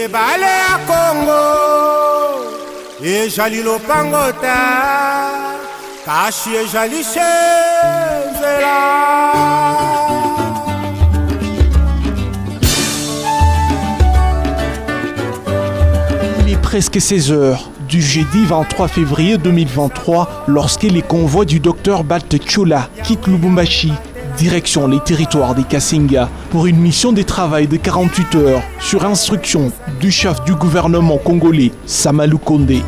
ebale ya Congo ezali lopangota kashi ezali shenzela. Il est presque 16 heures du jeudi 23 février 2023 lorsque les convois du docteur Balth Chola quittent Lubumbashi, direction les territoires des Kasinga pour une mission de travail de 48 heures sur instruction du chef du gouvernement congolais, Sama Lukonde.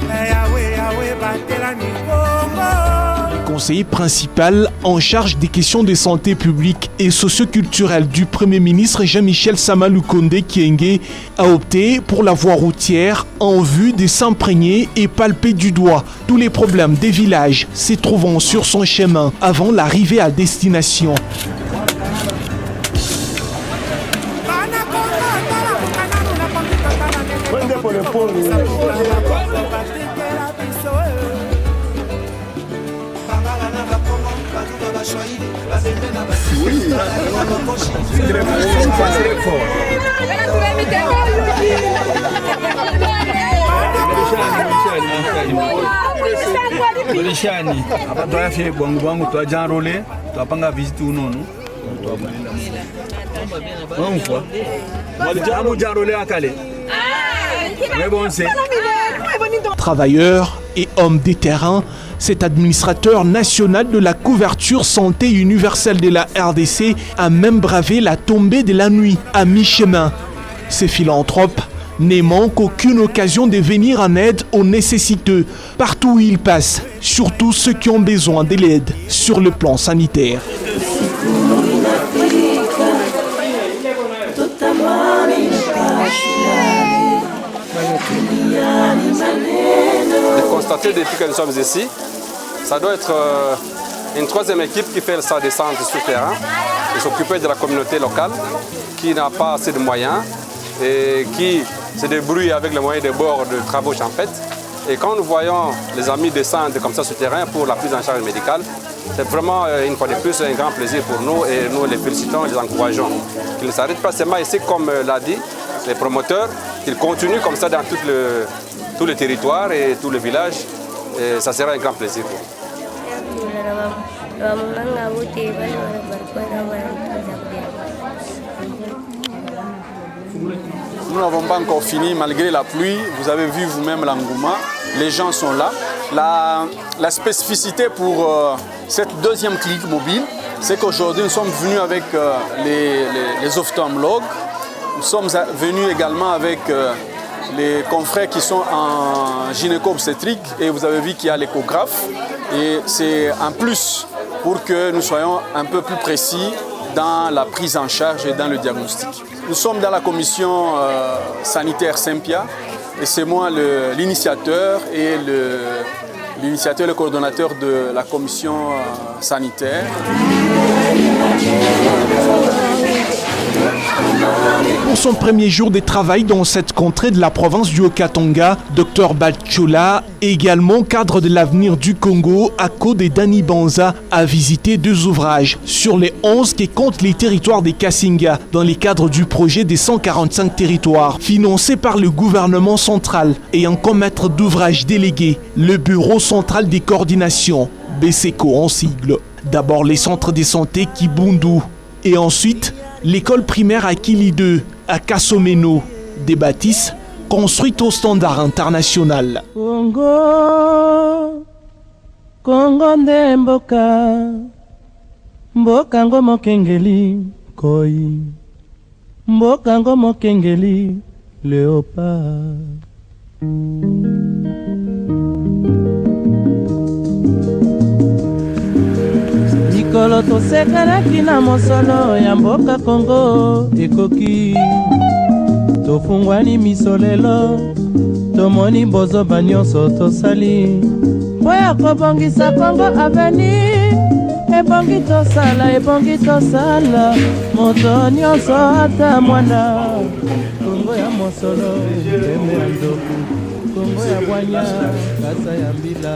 Le conseiller principal en charge des questions de santé publique et socioculturelle du Premier ministre Jean-Michel Sama Lukonde Kyenge a opté pour la voie routière en vue de s'imprégner et palper du doigt tous les problèmes des villages se trouvant sur son chemin avant l'arrivée à destination. Travailleurs et hommes des terrains, cet administrateur national de la couverture santé universelle de la RDC a même bravé la tombée de la nuit à mi-chemin. Ces philanthropes ne manquent aucune occasion de venir en aide aux nécessiteux partout où ils passent, surtout ceux qui ont besoin de l'aide sur le plan sanitaire. De constater depuis que nous sommes ici, ça doit être une troisième équipe qui fait sa descente sur le terrain et s'occuper de la communauté locale qui n'a pas assez de moyens et qui se débrouille avec les moyens de bord de travaux champêtres. Et quand nous voyons les amis descendre comme ça sur le terrain pour la prise en charge médicale, c'est vraiment une fois de plus un grand plaisir pour nous et nous les félicitons et les encourageons. Qu'ils ne s'arrêtent pas seulement ici comme l'a dit les promoteurs, qu'ils continuent comme ça dans tous les territoires et tous les villages. Et ça sera un grand plaisir pour nous. Nous n'avons pas encore fini malgré la pluie. Vous avez vu vous-même l'engouement. Les gens sont là. La spécificité pour cette deuxième clinique mobile, c'est qu'aujourd'hui nous sommes venus avec les ophtalmologues. Nous sommes venus également avec les confrères qui sont en gynéco-obstétrique et vous avez vu qu'il y a l'échographe. Et c'est un plus pour que nous soyons un peu plus précis dans la prise en charge et dans le diagnostic. Nous sommes dans la commission sanitaire Sempia et c'est moi l'initiateur et le coordonnateur de la commission sanitaire. Pour son premier jour de travail dans cette contrée de la province du Haut-Katanga, Dr Balth Chola, également cadre de l'avenir du Congo, à côté d'Ani Banza, a visité 2 ouvrages sur les 11 qui comptent les territoires des Kasinga dans le cadre du projet des 145 territoires financé par le gouvernement central ayant comme maître d'ouvrage délégué le Bureau central des coordinations, BCECO en sigle. D'abord les centres de santé Kibundu et ensuite l'école primaire Akili 2 à Kasomeno, des bâtisses construites au standard international. Congo, Congo nde mboka ngo mokengeli koi, mboka ngo mokengeli léopard. Mikolo tosekanaki na mosolo ya mboka Congo ekoki, tofungwani misolelo tomoni bozoba nyonso tosali po ya kobongisa Congo avenir. Ebongi tosala moto nyonso ata mwana. Congo ya mosolo pembe ya ndoku, Congo ya bwanya kasa ya mbila,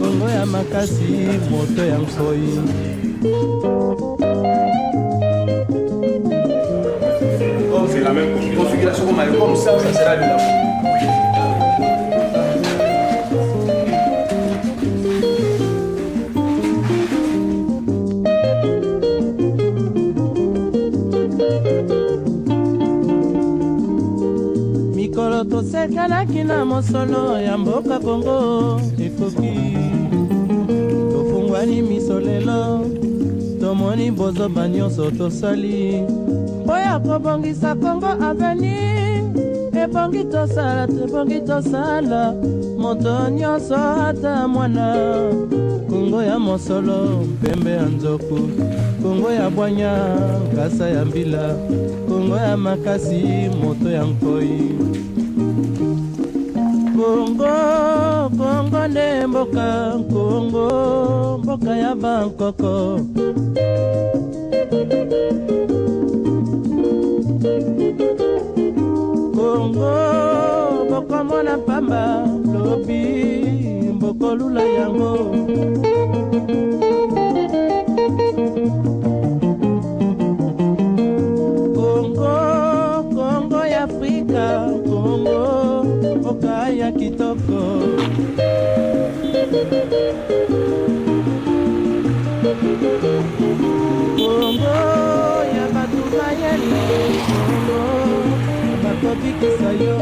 Congo ya makasi moto ya nkoi. la même configuration comme ça sera de la mikolo tosekanaki na mosolo ya mboka Kongo ekoki tofungwani miso lelo tomoni bozoba nyonso tosali mpo ya kobongisa Kongo avenir ebongi tosala moto nyonso ata mwana Kongo ya mosolo mpembe ya nzoku Kongo ya bwanya nkasa ya mbila Kongo ya makasi moto ya nkoi Kongo nde mboka Kongo mboka ya bankoko Kongo bokomona pamba lobi bokolula yango Kongo ya Afrika Kongo mboka ya kitoko Kongo ya batu mayele Kongo bakobikisa yo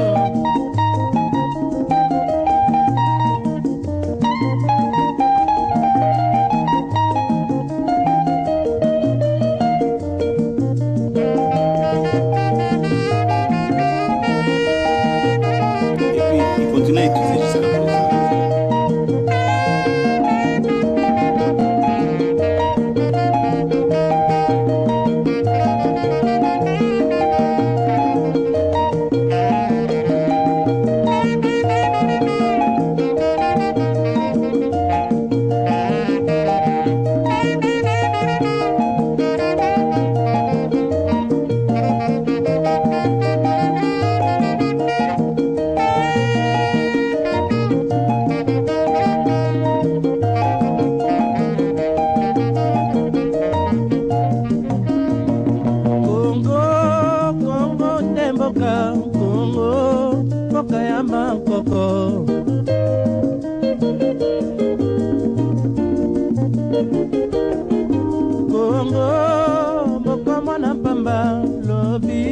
Kongo mboka ya bankoko Kongo bokomona pamba lobi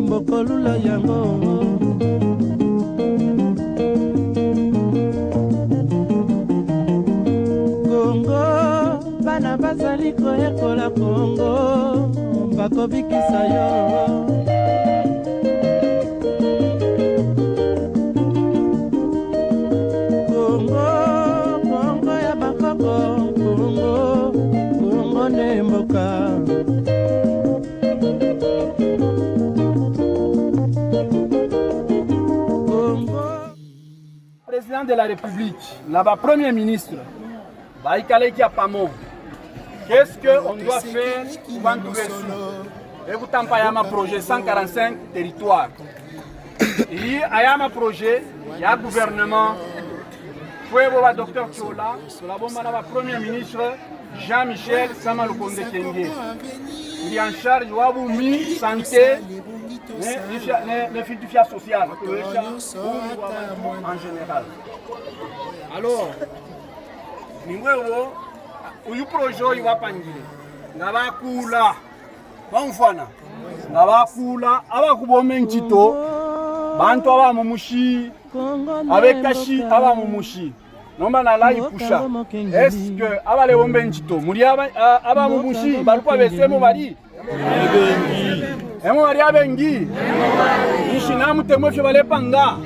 bokolula yango Kongo bana bazali koyekola Kongo bakobikisa yo Président de la République, là-bas, Premier ministre, Baïkaleki à Pamon, qu'est-ce qu'on doit faire pour en trouver sous? Et vous t'empayez projet 145 territoires. Il y a un projet, il y a un gouvernement, il y a un docteur Tchola, le Premier ministre Jean-Michel Samalukonde Kenge. Il est en charge de la santé, les filles sociales, en général. Alors, nous avons un projet qui va pangir. Nous avons un kula. Nous avons un kula. Nous avons un tito. Bantu aba mumushi. Avec kashi aba mumushi. Nomba na lai pusha. Est-ce que aba le bombe ntito muri aba mumushi balupa besemo bari ebengi emo bari abengi ishi na mutemo fyo bale panga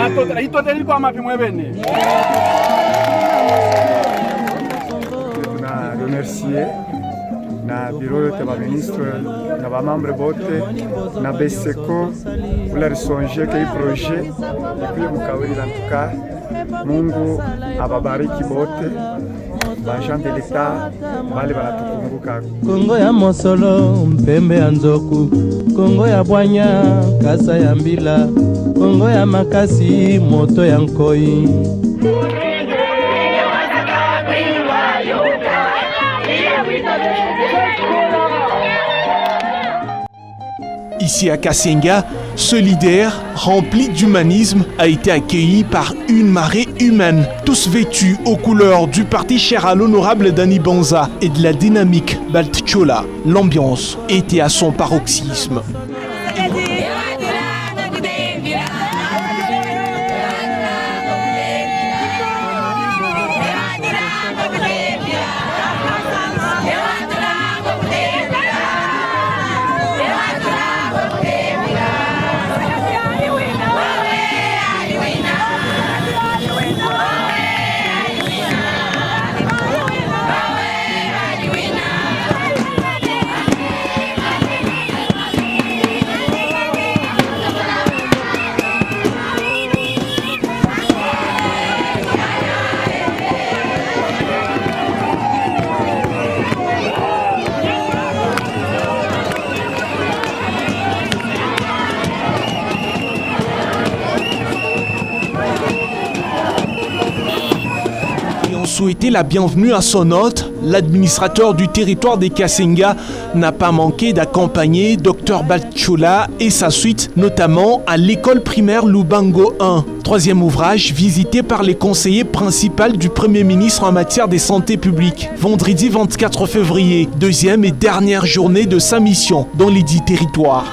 atota itoteli kwa mapimo ebene. Na remercier na bureau yote ba ministre na ba membre bote na Beseko pour leur songer que projet depuis mukawiri en tout cas. Mungu ababariki bote bagent de l'État bale banatukumbuka. Kongo ya mosolo mpembe ya nzoku Kongo ya bwanya kasa ya mbila Kongo ya makasi moto ya nkoi Ici à Kasenga, ce leader, rempli d'humanisme, a été accueilli par une marée humaine, tous vêtus aux couleurs du parti cher à l'honorable Dani Banza et de la dynamique Baltchola. L'ambiance était à son paroxysme. Souhaiter la bienvenue à son hôte, l'administrateur du territoire des Kasenga n'a pas manqué d'accompagner Dr Baltchola et sa suite, notamment à l'école primaire Lubango 1. Troisième ouvrage visité par les conseillers principaux du Premier ministre en matière de santé publique. Vendredi 24 février, deuxième et dernière journée de sa mission dans les 10 territoires.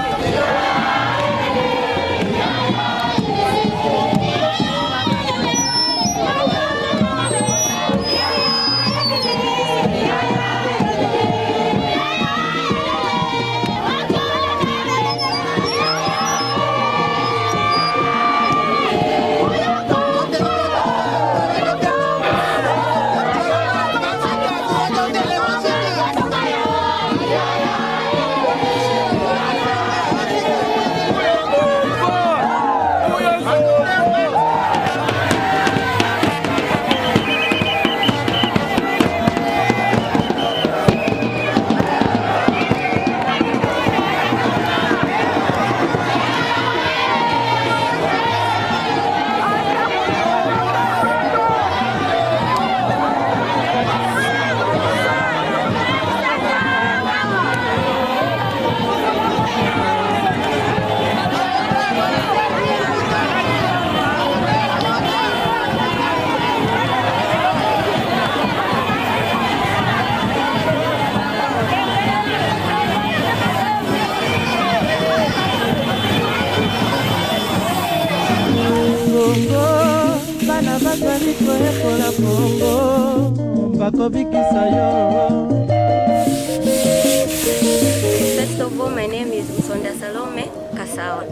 First of all, my name is Sonda Salome Kasawa.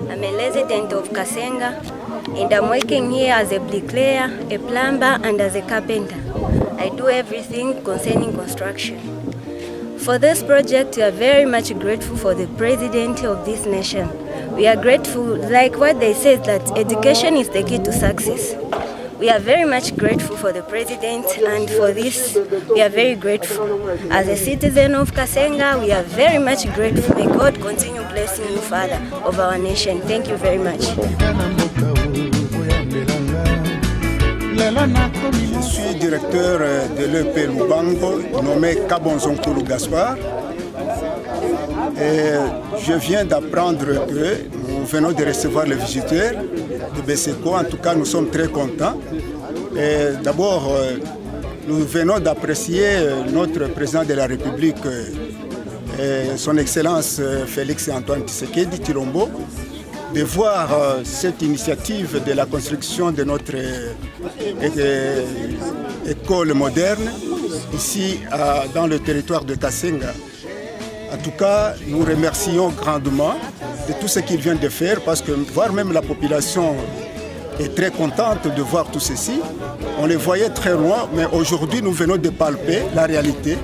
I'm a resident of Kasenga and I'm working here as a bricklayer, a plumber and as a carpenter. I do everything concerning construction. For this project, we are very much grateful for the president of this nation. We are grateful, like what they said, that education is the key to success. We are very much grateful for the president, and for this, we are very grateful. As a citizen of Kasenga, we are very much grateful. May God continue blessing you, Father, of our nation. Thank you very much. Je suis directeur de l'EP Lubango, nommé Kabonzonkulu Gaspard. Et je viens d'apprendre que nous venons de recevoir les visiteurs de Beseko. En tout cas, nous sommes très contents. D'abord, nous venons d'apprécier notre président de la République, son Excellence Félix Antoine Tshisekedi Tshilombo, de voir cette initiative de la construction de notre école moderne ici dans le territoire de Kasenga. En tout cas, nous remercions grandement de tout ce qu'il vient de faire parce que voir même la population est très contente de voir tout ceci. On les voyait très loin, mais aujourd'hui nous venons de palper la réalité.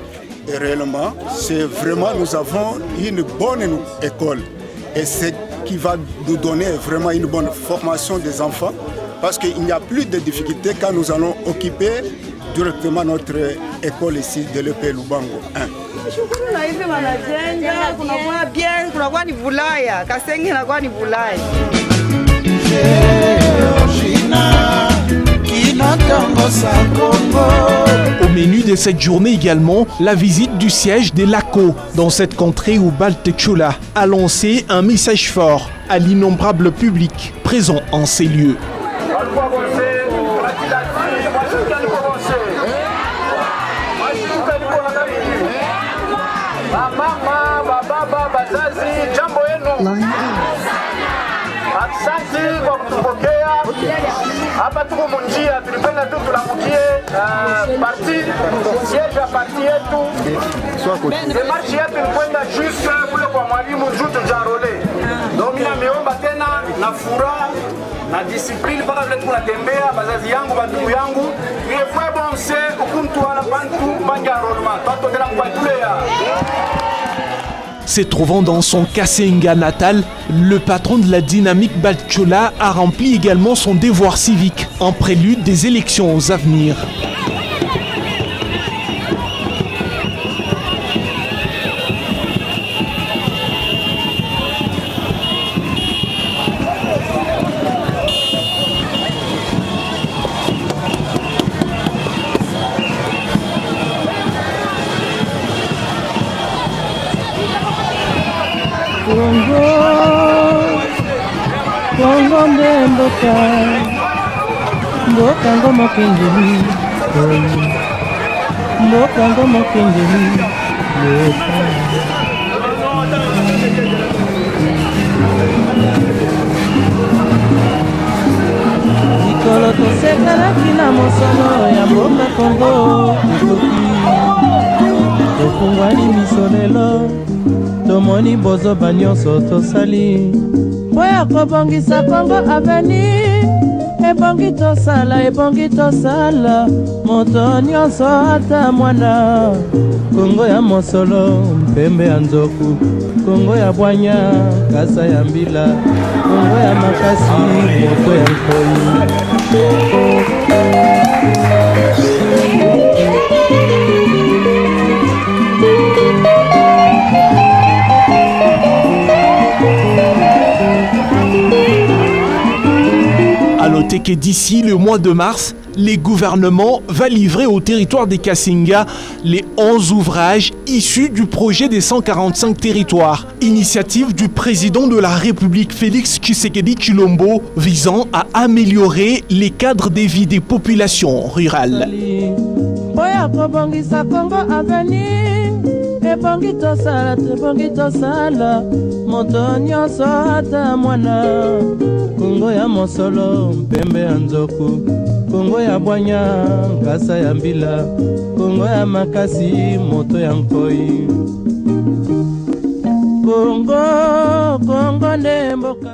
Et réellement, c'est vraiment, nous avons une bonne école. Et c'est qui va nous donner vraiment une bonne formation des enfants parce qu'il n'y a plus de difficultés quand nous allons occuper directement notre école ici de l'EP Lubango 1. Georgina, Au menu de cette journée également, la visite du siège de l'ACO, dans cette contrée où Baltchola a lancé un message fort à l'innombrable public présent en ces lieux. Asante kwa kutupokea hapa. Tuko munjia, tulipenda tu tulamukie parti siege ya parti yetu. Demarche yetu ilikwenda juste kule kwa mwalimu juu tujarole. Donc mimi nameomba tena na furaha na discipline mpaka vile tunatembea bazazi yangu bandugu yangu ile fois bon c'est ukuntu wala bantu banja rolma toto tena kwa tulea. Se trouvant dans son Kasenga natal, le patron de la dynamique Baltchola a rempli également son devoir civique en prélude des élections à venir. Kongo nde mboka ngo mokengeli, mboka ngo mokengeli likolo tosekalaki na mosolo ya mboka Kongo ekoki tofungwani miso lelo tomoni bozoba nyonso tosali po ya kobongisa Kongo avenir. Ebongi tosala moto nyonso ata mwana. Kongo ya mosolo mpembe ya nzoku, Kongo ya bwanya kasa ya mbila, Kongo ya makasi moto ya nkoi. À noter que d'ici le mois de mars, les gouvernements va livrer au territoire des Kasenga les 11 ouvrages issus du projet des 145 territoires, initiative du président de la République Félix Tshisekedi Tshilombo visant à améliorer les cadres de vie des populations rurales. Ebongi tosala moto nyonso ata mwana. Kongo ya mosolo mpembe ya nzoku, Kongo ya bwanya nkasa ya mbila, Kongo ya makasi moto ya nkoi. Kongo nde mboka